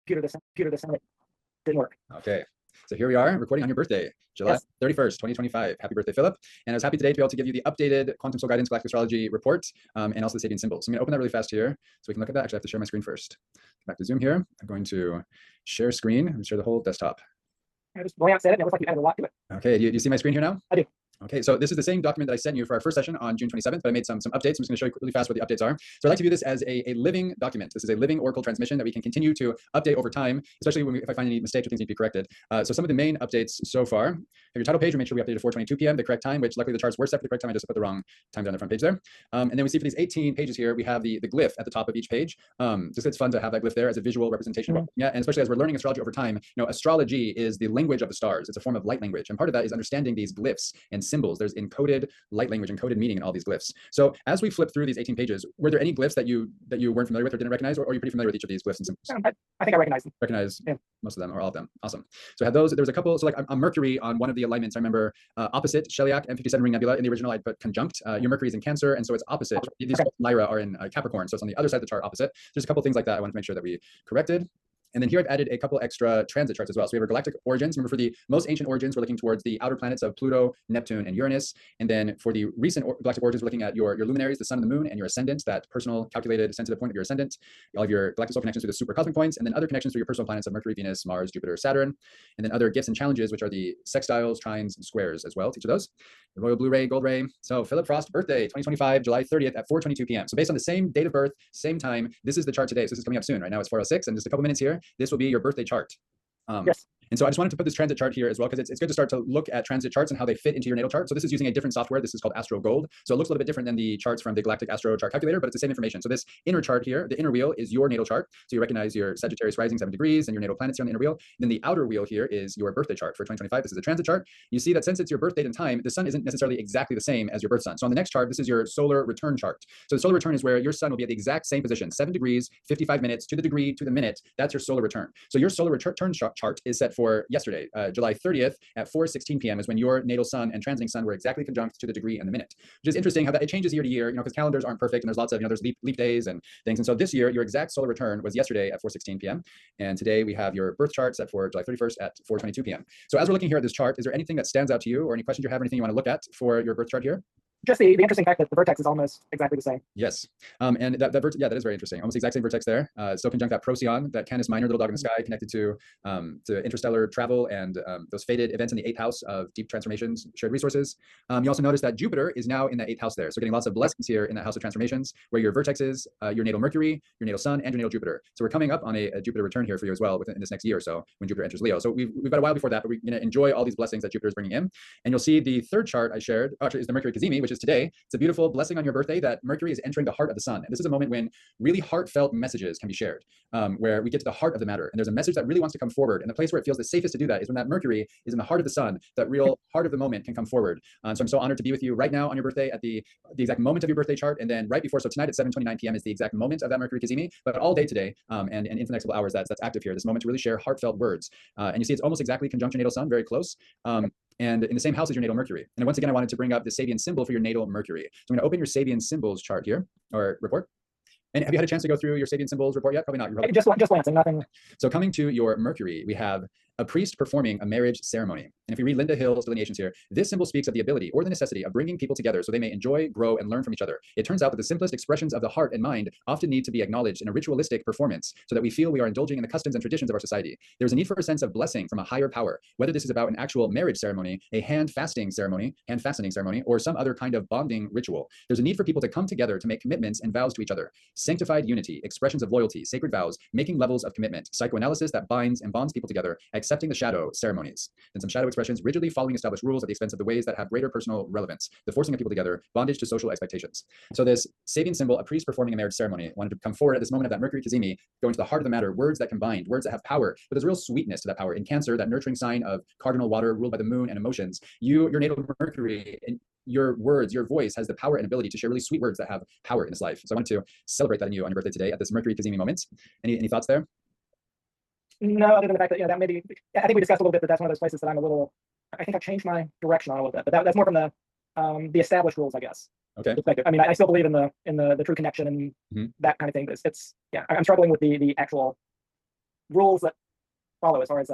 computer decided it didn't work. Okay. So here we are recording on your birthday, July 31st, 2025. Happy birthday, Philip. And I was happy today to be able to give you the updated Quantum Soul Guidance Galactic Astrology report and also the Sabian symbols. So I'm going to open that really fast here so we can look at that. Actually, I have to share my screen first. Come back to Zoom here. I'm going to share screen and share the whole desktop. I just glanced at it and it looks like you added a lot to it. Okay, do you see my screen here now? I do. Okay, so this is the same document that I sent you for our first session on June 27th, but I made some updates. I'm just going to show you really fast what the updates are. So I'd like to view this as a living document. This is a living Oracle transmission that we can continue to update over time, especially if I find any mistakes or things need to be corrected. So some of the main updates so far, your title page, we made sure we updated 4:22 p.m., the correct time, which luckily the charts were set for the correct time. I just put the wrong time down the front page there. And then we see for these 18 pages here, we have the glyph at the top of each page. Just it's fun to have that glyph there as a visual representation. Yeah, and especially as we're learning astrology over time, astrology is the language of the stars. It's a form of light language. And part of that is understanding these glyphs and symbols. There's encoded light language, encoded meaning in all these glyphs. So as we flip through these 18 pages, were there any glyphs that you weren't familiar with or didn't recognize, or are you pretty familiar with each of these glyphs and symbols? I think I recognize them. Recognize most of them or all of them. Awesome. So I had those. There's a couple. So like on Mercury on one of the alignments, I remember opposite Sheliak M57 ring nebula. In the original, I put conjunct. Your Mercury is in Cancer, and so it's opposite. These Lyra are in Capricorn, so it's on the other side of the chart opposite. There's a couple things like that I wanted to make sure that we corrected. And then here I've added a couple extra transit charts as well. So we have our galactic origins. Remember, for the most ancient origins, we're looking towards the outer planets of Pluto, Neptune, and Uranus. And then for the recent galactic origins, we're looking at your luminaries, the sun and the moon, and your ascendant, that personal, calculated, sensitive point of your ascendant, all of your galactic soul connections to the super cosmic points, and then other connections to your personal planets of Mercury, Venus, Mars, Jupiter, Saturn. And then other gifts and challenges, which are the sextiles, trines, and squares as well, to each of those. The royal blue ray, gold ray. So Philip Froste, birthday, 2025, July 30th at 4:22 p.m. So based on the same date of birth, same time, this is the chart today. So this is coming up soon. Right now it's 4:06, and just a couple minutes here, this will be your birthday chart. Yes. And so I just wanted to put this transit chart here as well, because it's good to start to look at transit charts and how they fit into your natal chart. So this is using a different software. This is called Astro Gold. So it looks a little bit different than the charts from the Galactic Astro Chart Calculator, but it's the same information. So this inner chart here, the inner wheel is your natal chart. So you recognize your Sagittarius rising 7 degrees and your natal planets here on the inner wheel. Then the outer wheel here is your birthday chart for 2025. This is a transit chart. You see that since it's your birth date and time, the sun isn't necessarily exactly the same as your birth sun. So on the next chart, this is your solar return chart. So the solar return is where your sun will be at the exact same position, 7 degrees, 55 minutes to the degree to the minute. That's your solar return. So your solar return chart is set for yesterday. July 30th at 4:16 p.m. is when your natal sun and transiting sun were exactly conjunct to the degree and the minute, which is interesting how that it changes year to year, because calendars aren't perfect and there's lots of, there's leap days and things. And so this year, your exact solar return was yesterday at 4:16 p.m. And today we have your birth chart set for July 31st at 4:22 p.m. So as we're looking here at this chart, is there anything that stands out to you or any questions you have, or anything you want to look at for your birth chart here? Just the interesting fact that the vertex is almost exactly the same. Yes. And that is very interesting. Almost the exact same vertex there. Still conjunct that Procyon, that Canis Minor, little dog in the sky, connected to interstellar travel and those fated events in the 8th house of deep transformations, shared resources. You also notice that Jupiter is now in the 8th house there. So getting lots of blessings here in that house of transformations, where your vertex is, your natal Mercury, your natal Sun, and your natal Jupiter. So we're coming up on a Jupiter return here for you as well in this next year or so when Jupiter enters Leo. So we've got a while before that, but we're going to enjoy all these blessings that Jupiter is bringing in. And you'll see the third chart I shared, actually is the Mercury Kazemi, which is today. It's a beautiful blessing on your birthday that Mercury is entering the heart of the sun. And this is a moment when really heartfelt messages can be shared, where we get to the heart of the matter. And there's a message that really wants to come forward. And the place where it feels the safest to do that is when that Mercury is in the heart of the sun, that real heart of the moment can come forward. So I'm so honored to be with you right now on your birthday at the exact moment of your birthday chart. And then right before, so tonight at 7:29 p.m. is the exact moment of that Mercury Kazemi, but all day today and into the next couple hours, that's active here, this moment to really share heartfelt words. And you see it's almost exactly conjunct your natal sun, very close. And in the same house as your natal Mercury. And once again, I wanted to bring up the Sabian symbol for your natal Mercury. So I'm going to open your Sabian symbols chart here, or report. And have you had a chance to go through your Sabian symbols report yet? Probably not. You're just glancing, nothing. So coming to your Mercury, we have a priest performing a marriage ceremony. And if we read Linda Hill's delineations here, this symbol speaks of the ability or the necessity of bringing people together so they may enjoy, grow, and learn from each other. It turns out that the simplest expressions of the heart and mind often need to be acknowledged in a ritualistic performance so that we feel we are indulging in the customs and traditions of our society. There's a need for a sense of blessing from a higher power, whether this is about an actual marriage ceremony, a hand-fastening ceremony, or some other kind of bonding ritual. There's a need for people to come together to make commitments and vows to each other. Sanctified unity, expressions of loyalty, sacred vows, making levels of commitment, psychoanalysis that binds and bonds people together, accepting the shadow, ceremonies. Then some shadow expressions, rigidly following established rules at the expense of the ways that have greater personal relevance, the forcing of people together, bondage to social expectations. So this Sabian symbol, a priest performing a marriage ceremony, wanted to come forward at this moment of that Mercury Kazemi, going to the heart of the matter, words that can bind, words that have power, but there's real sweetness to that power. In Cancer, that nurturing sign of cardinal water ruled by the moon and emotions, your natal Mercury, and your words, your voice has the power and ability to share really sweet words that have power in this life. So I wanted to celebrate that in you on your birthday today at this Mercury Kazemi moment. Any thoughts there? No, other than the fact that, that maybe, I think we discussed a little bit that that's one of those places that I think I've changed my direction on a little bit, but that's more from the established rules, I guess. Okay. I mean, I still believe in the true connection and that kind of thing. I'm struggling with the actual rules that follow as far as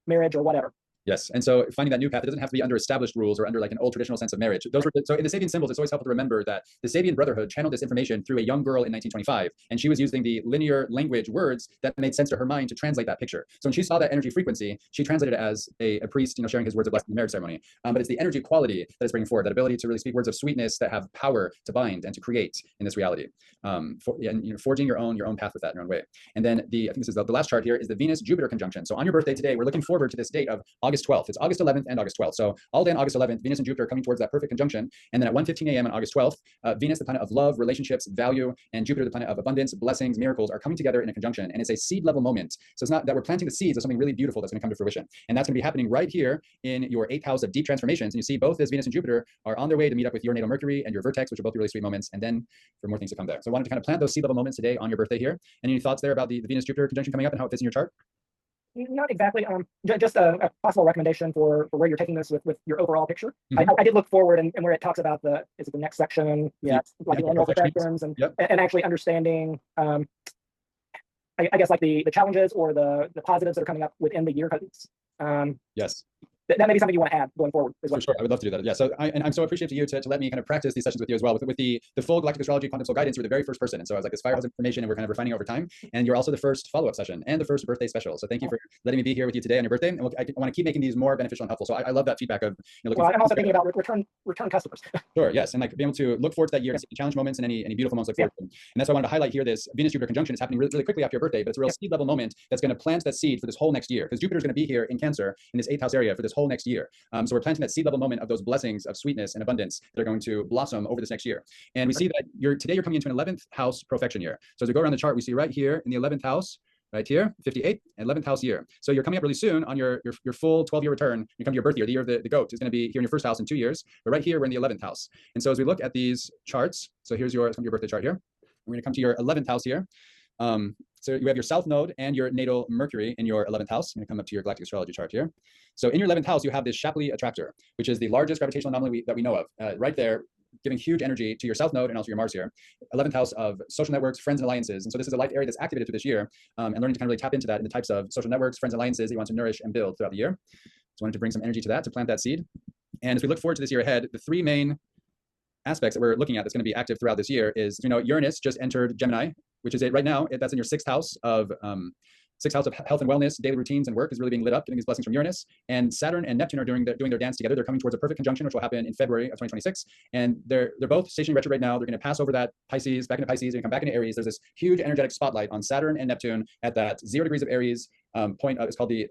marriage or whatever. Yes. And so finding that new path, it doesn't have to be under established rules or under like an old traditional sense of marriage. Those were, so in the Sabian symbols, it's always helpful to remember that the Sabian Brotherhood channeled this information through a young girl in 1925. And she was using the linear language words that made sense to her mind to translate that picture. So when she saw that energy frequency, she translated it as a priest, sharing his words of blessing in the marriage ceremony. But it's the energy quality that is bringing forward, that ability to really speak words of sweetness that have power to bind and to create in this reality. Forging your own path with that in your own way. And then I think this is the last chart here, is the Venus-Jupiter conjunction. So on your birthday today, we're looking forward to this date of August 12th. It's August 11th and August 12th. So all day on August 11th, Venus and Jupiter are coming towards that perfect conjunction. And then at 1:15 a.m. on August 12th, Venus, the planet of love, relationships, value, and Jupiter, the planet of abundance, blessings, miracles, are coming together in a conjunction. And it's a seed level moment. So it's not that we're planting the seeds of something really beautiful that's going to come to fruition. And that's going to be happening right here in your 8th house of deep transformations. And you see both as Venus and Jupiter are on their way to meet up with your natal Mercury and your vertex, which are both really sweet moments. And then for more things to come there. So I wanted to kind of plant those seed level moments today on your birthday here. Any thoughts there about the Venus-Jupiter conjunction coming up and how it fits in your chart? Not exactly. Just a possible recommendation for where you're taking this with your overall picture. I did look forward and where it talks about is it the next section? Yeah, like the annual projections and actually understanding, I guess like the challenges or the positives that are coming up within the year. Yes. That may be something you want to add going forward as well. For sure, I would love to do that. Yeah, so I'm so appreciative to you to let me kind of practice these sessions with you as well. With the full galactic astrology quantum soul guidance, you were the very first person, and so I was like, this firehouse information, and we're kind of refining over time. And you're also the first follow-up session and the first birthday special. So thank you for letting me be here with you today on your birthday. And I want to keep making these more beneficial and helpful. So I love that feedback of well, I'm also thinking about return customers. Sure, yes, and like being able to look forward to that year, and see challenge moments and any beautiful moments. Look forward to. And that's why I wanted to highlight here. This Venus-Jupiter conjunction is happening really, really quickly after your birthday, but it's a real seed level moment that's going to plant that seed for this whole next year, because Jupiter is going to be here in Cancer in this 8th house area for this whole next year. So we're planting that seed level moment of those blessings of sweetness and abundance that are going to blossom over this next year. And we see that today you're coming into an 11th house profection year. So as we go around the chart, we see right here in the 11th house, right here, 58 and 11th house year. So you're coming up really soon on your full 12-year return. You come to your birth year, the year of the goat is going to be here in your first house in 2 years. But right here, we're in the 11th house. And so as we look at these charts, so here's your birthday chart here. We're going to come to your 11th house here. So you have your south node and your natal Mercury in your 11th house. I'm going to come up to your galactic astrology chart here. So in your 11th house, you have this Shapley attractor, which is the largest gravitational anomaly that we know of, right there, giving huge energy to your south node and also your Mars here. 11th house of social networks, friends, and alliances. And so this is a life area that's activated through this year, and learning to kind of really tap into that in the types of social networks, friends, alliances that you want to nourish and build throughout the year. So I wanted to bring some energy to that, to plant that seed. And as we look forward to this year ahead, the three main aspects that we're looking at that's going to be active throughout this year is, Uranus just entered Gemini, which is right now, that's in your 6th house of health and wellness, daily routines, and work is really being lit up, getting these blessings from Uranus. And Saturn and Neptune are doing their dance together. They're coming towards a perfect conjunction, which will happen in February of 2026. And they're both stationary retrograde now. They're going to pass over that Pisces, back into Pisces, and come back into Aries. There's this huge energetic spotlight on Saturn and Neptune at that 0 degrees of Aries point. It's called the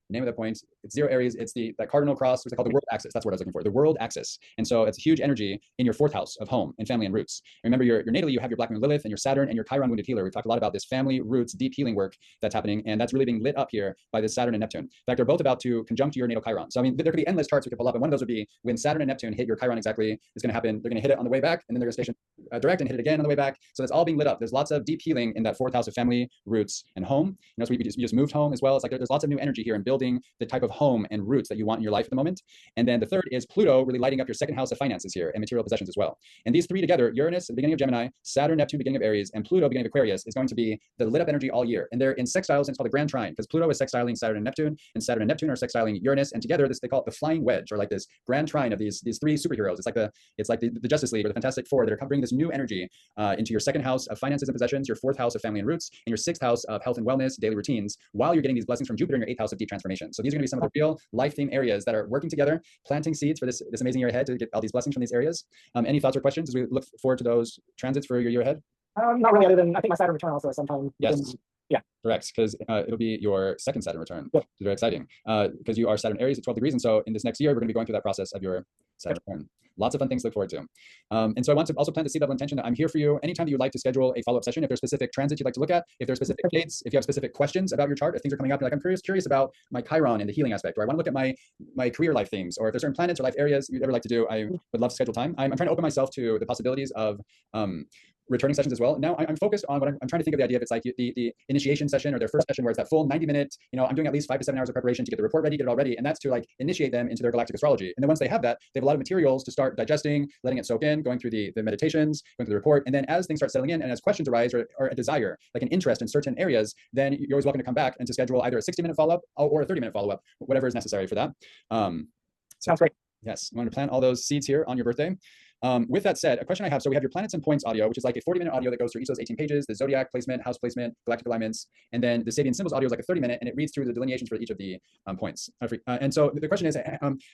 name of that point, it's 0 Aries. It's that cardinal cross, which they call the world axis. That's what I was looking for, the world axis. And so it's a huge energy in your 4th house of home and family and roots. Remember, your natally, you have your Black Moon Lilith and your Saturn and your Chiron wounded healer. We've talked a lot about this family roots, deep healing work that's happening, and that's really being lit up here by this Saturn and Neptune. In fact, they're both about to conjunct your natal Chiron. So I mean, there could be endless charts we could pull up, and one of those would be when Saturn and Neptune hit your Chiron exactly is going to happen. They're going to hit it on the way back, and then they're going to station direct and hit it again on the way back. So that's all being lit up. There's lots of deep healing in that 4th house of family, roots, and home. So we just moved home as well. It's like there's lots of new energy here in building the type of home and roots that you want in your life at the moment. And then the third is Pluto really lighting up your 2nd house of finances here and material possessions as well. And these three together, Uranus at the beginning of Gemini, Saturn, Neptune, beginning of Aries, and Pluto, beginning of Aquarius, is going to be the lit up energy all year. And they're in sextiles, and it's called the Grand Trine, because Pluto is sextiling Saturn and Neptune are sextiling Uranus, and together they call it the flying wedge, or like this Grand Trine of these three superheroes. It's like the Justice League or the Fantastic Four that are bringing this new energy into your 2nd house of finances and possessions, your 4th house of family and roots, and your 6th house of health and wellness, daily routines, while you're getting these blessings from Jupiter in your 8th house of deep transformation. So these are going to be some of the real life theme areas that are working together, planting seeds for this amazing year ahead to get all these blessings from these areas. Any thoughts or questions as we look forward to those transits for your year ahead? Not really, other than I think my Saturn return also sometime. Yes. Yeah. Correct, because it'll be your 2nd Saturn return. It's very exciting because you are Saturn Aries at 12 degrees. And so in this next year, we're going to be going through that process of your Saturn return. Lots of fun things to look forward to. And so I want to also plant the seed level intention that I'm here for you anytime that you'd like to schedule a follow-up session. If there's specific transits you'd like to look at, if there's specific dates, if you have specific questions about your chart, if things are coming up, you're like, I'm curious about my Chiron and the healing aspect, or I want to look at my career life themes, or if there's certain planets or life areas you'd ever like to do, I would love to schedule time. I'm trying to open myself to the possibilities of returning sessions as well. Now I'm focused on what I'm trying to think of the idea of. It's like the initiation session or their first session where it's that full 90-minute, I'm doing at least 5 to 7 hours of preparation to get the report ready, get it all ready. And that's to like initiate them into their galactic astrology. And then once they have that, they have a lot of materials to start digesting, letting it soak in, going through the meditations, going through the report. And then as things start settling in and as questions arise or a desire, like an interest in certain areas, then you're always welcome to come back and to schedule either a 60-minute follow-up or a 30-minute follow-up, whatever is necessary for that. Sounds great. Yes, I'm going to plant all those seeds here on your birthday. With that said, a question I have, so we have your planets and points audio, which is like a 40-minute audio that goes through each of those 18 pages, the zodiac placement, house placement, galactic alignments, and then the Sabian symbols audio is like a 30-minute, and it reads through the delineations for each of the points. And so the question is,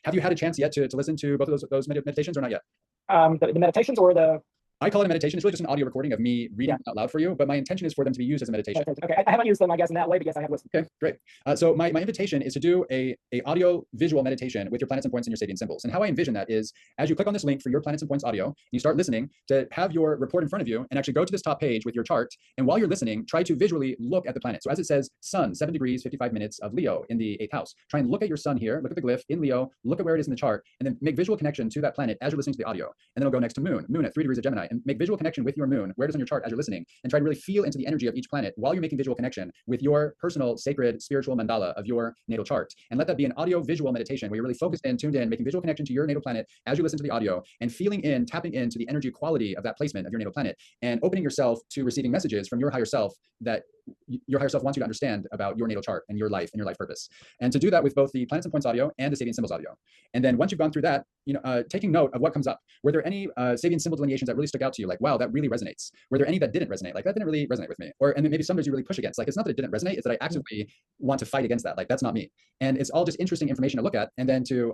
have you had a chance yet to listen to both of those meditations or not yet? The meditations or the... I call it a meditation. It's really just an audio recording of me reading out loud for you, but my intention is for them to be used as a meditation. Okay, I haven't used them, I guess, in that way because I have listened. Okay, great. So my invitation is to do a audio visual meditation with your planets and points and your Sabian symbols. And how I envision that is, as you click on this link for your planets and points audio, and you start listening, to have your report in front of you and actually go to this top page with your chart. And while you're listening, try to visually look at the planet. So as it says, sun, 7 degrees, 55 minutes of Leo in the 8th house. Try and look at your sun here, look at the glyph in Leo, look at where it is in the chart, and then make visual connection to that planet as you're listening to the audio. And then it'll go next to moon at 3 degrees of Gemini, and make visual connection with your moon, where it is on your chart as you're listening, and try to really feel into the energy of each planet while you're making visual connection with your personal, sacred, spiritual mandala of your natal chart. And let that be an audio visual meditation where you're really focused in, tuned in, making visual connection to your natal planet as you listen to the audio, and feeling in, tapping into the energy quality of that placement of your natal planet, and opening yourself to receiving messages from your higher self that your higher self wants you to understand about your natal chart and your life purpose. And to do that with both the planets and points audio and the Sabian symbols audio. And then once you've gone through that, taking note of what comes up. Were there any Sabian symbol delineations that really stuck out to you? Like, wow, that really resonates. Were there any that didn't resonate? Like, that didn't really resonate with me. And then maybe some days you really push against. Like, it's not that it didn't resonate, it's that I actively want to fight against that. Like, that's not me. And it's all just interesting information to look at, and then to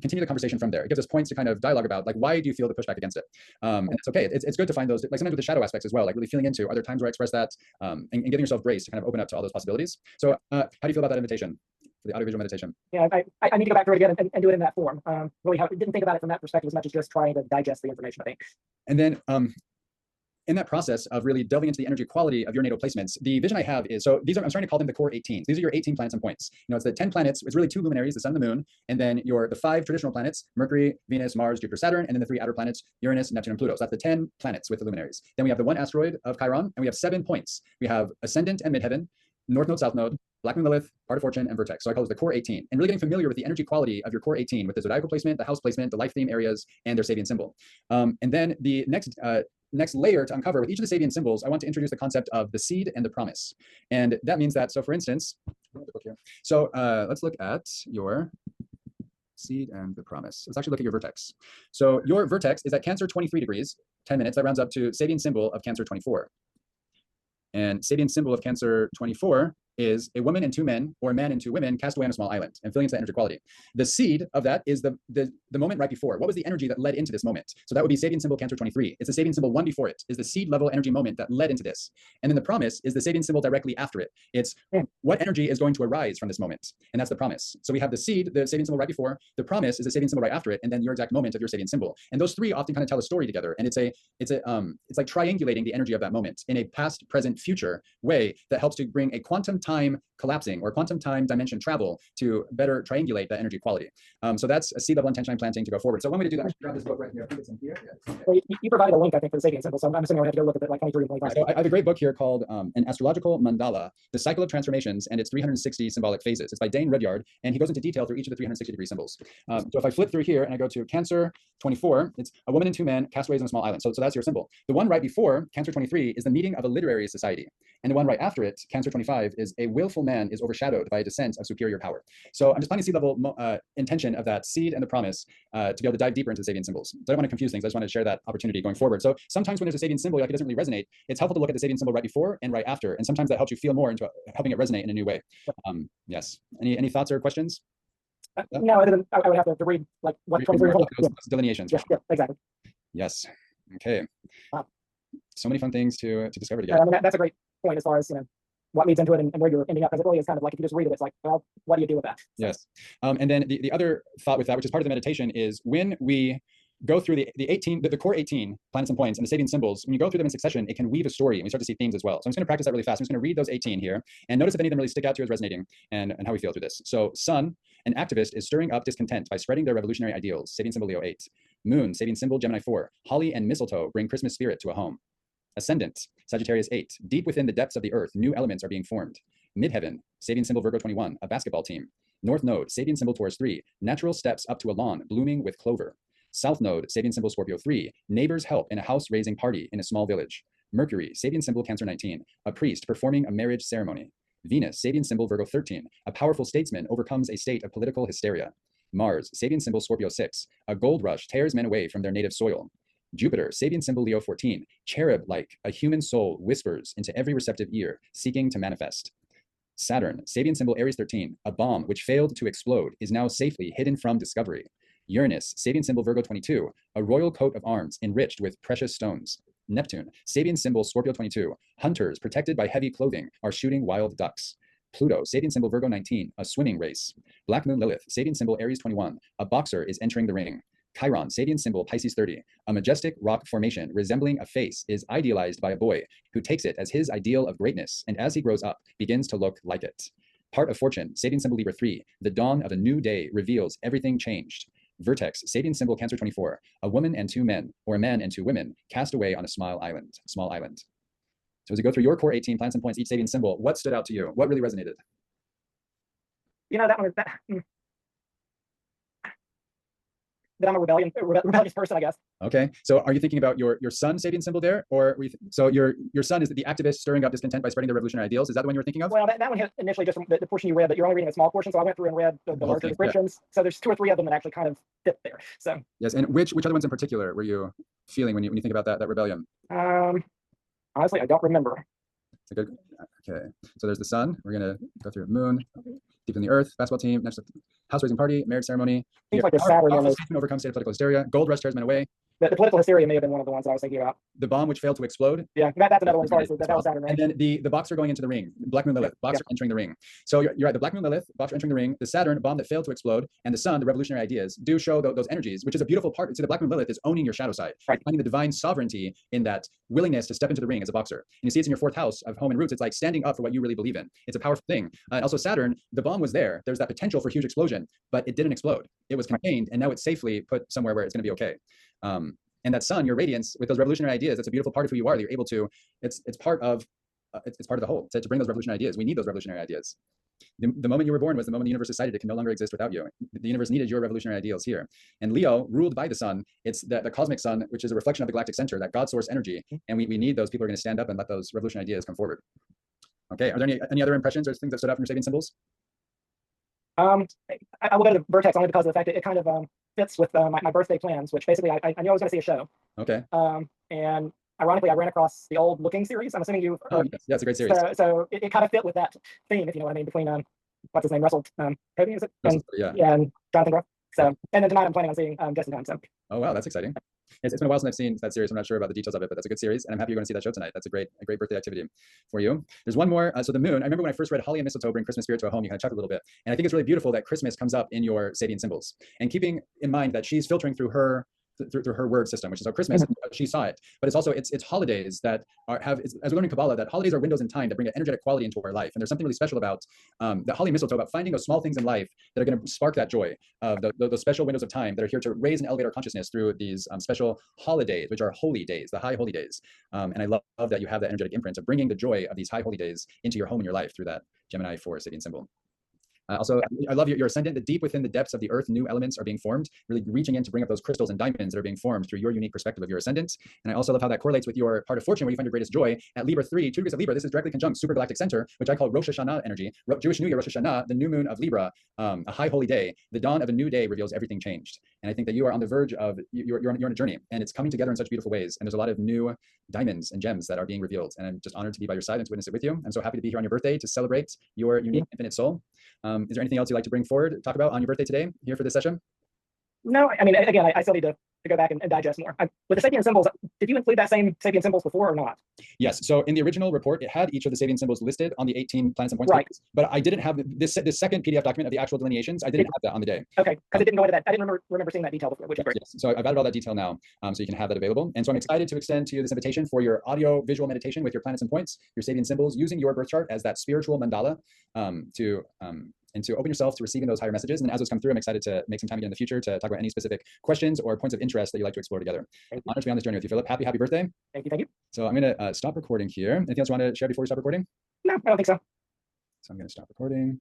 continue the conversation from there. It gives us points to kind of dialogue about, like, why do you feel the pushback against it? And it's okay. It's good to find those, like sometimes with the shadow aspects as well, like really feeling into, are there times where I express that, and giving yourself grace to kind of open up to all those possibilities. So how do you feel about that invitation for the audiovisual meditation? Yeah, I need to go back through it again and do it in that form. Really didn't think about it from that perspective as much as just trying to digest the information, I think. And then in that process of really delving into the energy quality of your natal placements, the vision I have is, so these are, I'm starting to call them the core 18s. These are your 18 planets and points. It's the 10 planets. It's really 2 luminaries, the sun and the moon, and then the 5 traditional planets, Mercury, Venus, Mars, Jupiter, Saturn, and then the 3 outer planets, Uranus, Neptune, and Pluto. So that's the 10 planets with the luminaries. Then we have the 1 asteroid of Chiron, and we have 7 points. We have ascendant and midheaven, north node, south node, Black Moon Lilith, Heart of Fortune, and Vertex. So I call it the core 18. And really getting familiar with the energy quality of your core 18 with the zodiacal placement, the house placement, the life theme areas, and their Sabian symbol. And then the next layer to uncover with each of the Sabian symbols, I want to introduce the concept of the seed and the promise. And that means that, so for instance, so let's look at your seed and the promise. Let's actually look at your vertex. So your vertex is at Cancer 23 degrees, 10 minutes. That rounds up to Sabian symbol of Cancer 24. And Sabian symbol of Cancer 24 is a woman and 2 men, or a man and 2 women cast away on a small island, and feeling into that energy quality. The seed of that is the moment right before. What was the energy that led into this moment? So that would be Sabian symbol Cancer 23. It's the Sabian symbol 1 before it, is the seed level energy moment that led into this. And then the promise is the Sabian symbol directly after it. It's what energy is going to arise from this moment, and that's the promise. So we have the seed, the Sabian symbol right before, the promise is the Sabian symbol right after it, and then your exact moment of your Sabian symbol. And those 3 often kind of tell a story together, and it's like triangulating the energy of that moment in a past, present, future way that helps to bring a quantum time collapsing or quantum time dimension travel to better triangulate that energy quality. So that's a seed level intention I'm planting to go forward. So one way to do that, I should grab this book right here. I think it's in here. Yeah. Well, you provided a link, I think, for the Sabian symbol, so I'm assuming we have to go look at it like 23 and 25. So I have a great book here called An Astrological Mandala, The Cycle of Transformations and Its 360 Symbolic Phases. It's by Dane Rudyard, and he goes into detail through each of the 360-degree symbols. So if I flip through here and I go to Cancer 24, it's a woman and 2 men, castaways on a small island. So that's your symbol. The one right before, Cancer 23, is the meeting of a literary society. And the one right after it, Cancer 25, is a willful man is overshadowed by a descent of superior power. So I'm just planting seed level intention of that seed and the promise to be able to dive deeper into the Sabian symbols. So I don't want to confuse things. I just want to share that opportunity going forward. So sometimes when there's a Sabian symbol, like it doesn't really resonate, it's helpful to look at the Sabian symbol right before and right after. And sometimes that helps you feel more into helping it resonate in a new way. Yes. Any thoughts or questions? No, I would have to read like what 23 those delineations. Yeah, exactly. Yes. Okay. Wow. So many fun things to discover together. I mean, that's a great point as far as what leads into it and where you're ending up, because it really is kind of like, if you just read it, it's like, well, what do you do with that? Yes. And then the other thought with that, which is part of the meditation, is when we go through the core 18 planets and points and the Sabian symbols, when you go through them in succession, it can weave a story and we start to see themes as well. So I'm just going to practice that really fast. I'm just going to read those 18 here and notice if any of them really stick out to you as resonating and how we feel through this. So sun, an activist, is stirring up discontent by spreading their revolutionary ideals. Sabian symbol Leo 8. Moon, Sabian symbol Gemini 4. Holly and mistletoe bring Christmas spirit to a home. Ascendant, Sagittarius 8. Deep within the depths of the earth, new elements are being formed. Midheaven, Sabian symbol Virgo 21, a basketball team. North Node, Sabian symbol Taurus 3, natural steps up to a lawn blooming with clover. South Node, Sabian symbol Scorpio 3, neighbors help in a house-raising party in a small village. Mercury, Sabian symbol Cancer 19, a priest performing a marriage ceremony. Venus, Sabian symbol Virgo 13, a powerful statesman overcomes a state of political hysteria. Mars, Sabian symbol Scorpio 6, a gold rush tears men away from their native soil. Jupiter, Sabian symbol Leo 14, cherub-like, a human soul whispers into every receptive ear, seeking to manifest. Saturn, Sabian symbol Aries 13, a bomb which failed to explode is now safely hidden from discovery. Uranus, Sabian symbol Virgo 22, a royal coat of arms enriched with precious stones. Neptune, Sabian symbol Scorpio 22, hunters protected by heavy clothing are shooting wild ducks. Pluto, Sabian symbol Virgo 19, a swimming race. Black Moon Lilith, Sabian symbol Aries 21, a boxer is entering the ring. Chiron, Sabian symbol Pisces 30, a majestic rock formation resembling a face is idealized by a boy who takes it as his ideal of greatness and as he grows up begins to look like it. Part of fortune, Sabian symbol Libra 3, the dawn of a new day reveals everything changed. Vertex, Sabian symbol Cancer 24, a woman and two men, or a man and two women, cast away on a small island. So as we go through your core 18 plans and points, each Sabian symbol, what stood out to you? What really resonated? You know, that one, that I'm a rebellious person, I guess. Okay, so are you thinking about your sun Sabian symbol there, or so your sun is the activist stirring up discontent by spreading their revolutionary ideals? Is that the one you were thinking of? Well, that one hit initially just from the portion you read, but you're only reading a small portion, so I went through and read the larger descriptions. Yeah. So there's 2 or 3 of them that actually kind of fit there. So yes, and which other ones in particular were you feeling when you think about that rebellion? Honestly, I don't remember. It's a good. Okay, so there's the sun. We're gonna go through moon, deep in the earth, basketball team, next house raising party, marriage ceremony. Seems like there's Saturn on those. Overcome state of political hysteria. Gold rush tears men away. The political hysteria may have been one of the ones that I was thinking about. The bomb which failed to explode. Yeah, that's another one. Sorry, that was Saturn, right? And then the boxer going into the ring, Black Moon Lilith, boxer entering the ring. So you're right, the Black Moon Lilith, boxer entering the ring, the Saturn, bomb that failed to explode, and the sun, the revolutionary ideas, do show those energies, which is a beautiful part. So the Black Moon Lilith is owning your shadow side, right. Finding the divine sovereignty in that willingness to step into the ring as a boxer. And you see it's in your 4th house of home and roots. It's like standing up for what you really believe in. It's a powerful thing. And also Saturn, the bomb was there. There's that potential for huge explosion, but it didn't explode. It was contained, and now it's safely put somewhere where it's going to be okay. And that sun, your radiance with those revolutionary ideas, that's a beautiful part of who you are. That you're able to, it's part of the whole to bring those revolutionary ideas. We need those revolutionary ideas. The moment you were born was the moment the universe decided it can no longer exist without you. The universe needed your revolutionary ideals here. And Leo, ruled by the sun, it's the cosmic sun, which is a reflection of the galactic center, that God source energy. And we need those people who are going to stand up and let those revolutionary ideas come forward. Okay, are there any other impressions or things that stood out from your Sabian symbols? I will go to the Vertex only because of the fact that it kind of fits with my birthday plans, which basically I knew I was going to see a show. Okay. And ironically, I ran across the old Looking series. I'm assuming you. Yes, that's a great series. So it kind of fit with that theme, if you know what I mean, between what's his name, Russell Cody, is it? Yeah, and Jonathan Groff. So and then tonight I'm planning on seeing Just in Time. So. Oh wow, that's exciting. It's been a while since I've seen that series. I'm not sure about the details of it, but that's a good series, and I'm happy you're going to see that show tonight. That's a great birthday activity for you. There's one more. So the moon. I remember when I first read Holly and Mistletoe Bring Christmas Spirit to a Home, you kind of chuckled a little bit, and I think it's really beautiful that Christmas comes up in your Sabian symbols, and keeping in mind that she's filtering through her word system, which is how Christmas, she saw it, but it's also it's holidays that as we learn in Kabbalah, that holidays are windows in time that bring an energetic quality into our life. And there's something really special about the Holly Mistletoe, about finding those small things in life that are going to spark that joy of those special windows of time that are here to raise and elevate our consciousness through these special holidays, which are holy days, the high holy days. And I love that you have that energetic imprint of bringing the joy of these high holy days into your home and your life through that Gemini 4 Sabian symbol. Also, I love your ascendant, that deep within the depths of the earth, new elements are being formed, really reaching in to bring up those crystals and diamonds that are being formed through your unique perspective of your ascendant. And I also love how that correlates with your part of fortune, where you find your greatest joy at Libra 3, 2 degrees of Libra. This is directly conjunct supergalactic center, which I call Rosh Hashanah energy, Jewish New Year, Rosh Hashanah, the new moon of Libra, a high holy day. The dawn of a new day reveals everything changed. And I think that you are on the verge of, you're on a journey, and it's coming together in such beautiful ways. And there's a lot of new diamonds and gems that are being revealed. And I'm just honored to be by your side and to witness it with you. I'm so happy to be here on your birthday to celebrate your unique infinite soul. Is there anything else you'd like to bring forward, talk about on your birthday today here for this session? No, I mean, again, I still need to go back and digest more. With the Sabian symbols, did you include that same Sabian symbols before or not? Yes. So in the original report, it had each of the Sabian symbols listed on the 18 plans and points. Right. Pages, but I didn't have this second PDF document of the actual delineations. I didn't have that on the day. Okay, because it didn't go into that. I didn't remember seeing that detail before, which is great. Yes. So I've added all that detail now, so you can have that available. And so I'm excited to extend to you this invitation for your audio visual meditation with your planets and points, your Sabian symbols, using your birth chart as that spiritual mandala and to open yourself to receiving those higher messages. And as those come through, I'm excited to make some time again in the future to talk about any specific questions or points of interest that you'd like to explore together. Honored to be on this journey with you, Philip. Happy birthday. Thank you. Thank you. So I'm going to stop recording here. Anything else you want to share before we stop recording? No, I don't think so. So I'm going to stop recording.